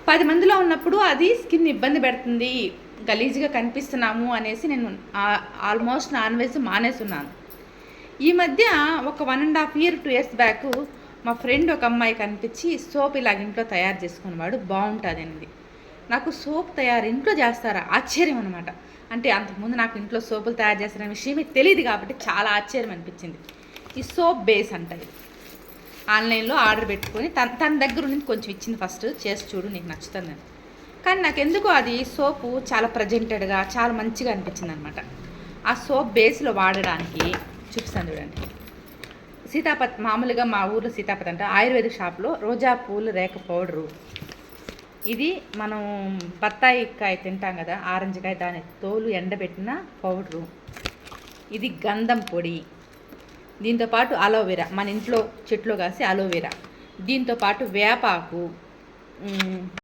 10 మందిలో ఉన్నప్పుడు అది స్కిన్ ఇబ్బంది పెడుతుంది, గలీజ్గా కనిపిస్తున్నాము అనేసి నేను ఆల్మోస్ట్ నాన్ వెజ్ మానేస్తున్నాను. ఈ మధ్య ఒక 1.5 ఇయర్ 2 ఇయర్స్ బ్యాక్ మా ఫ్రెండ్ ఒక అమ్మాయి కనిపించి సోప్ ఇలాగ ఇంట్లో తయారు చేసుకునేవాడు బాగుంటుంది అనేది. నాకు సోప్ తయారు ఇంట్లో చేస్తారా ఆశ్చర్యం అనమాట. అంటే అంతకుముందు నాకు ఇంట్లో సోపులు తయారు చేసిన విషయమే తెలియదు కాబట్టి చాలా ఆశ్చర్యం అనిపించింది. ఈ సోప్ బేస్ అంటది, ఆన్లైన్లో ఆర్డర్ పెట్టుకొని తన దగ్గర నుంచి కొంచెం ఇచ్చింది, ఫస్ట్ చేసి చూడు నీకు నచ్చుతుంది. కానీ నాకు ఎందుకో అది సోపు చాలా ప్రజెంటెడ్గా చాలా మంచిగా అనిపించింది అనమాట. ఆ సోప్ బేస్లో వాడడానికి చూపిస్తాను చూడండి. సీతాపత్ మామూలుగా మా ఊర్లో సీతాపత్ అంటే ఆయుర్వేదిక్ షాప్లో రోజా పూలు రేక పౌడరు. ఇది మనం బత్తాయికాయ తింటాం కదా, ఆరెంజ్కాయ, దాని తోలు ఎండబెట్టిన పౌడరు. ఇది గంధం పొడి, దీంతోపాటు అలోవెరా, మన ఇంట్లో చెట్లో కాసి అలోవెరా, దీంతోపాటు వేపాకు,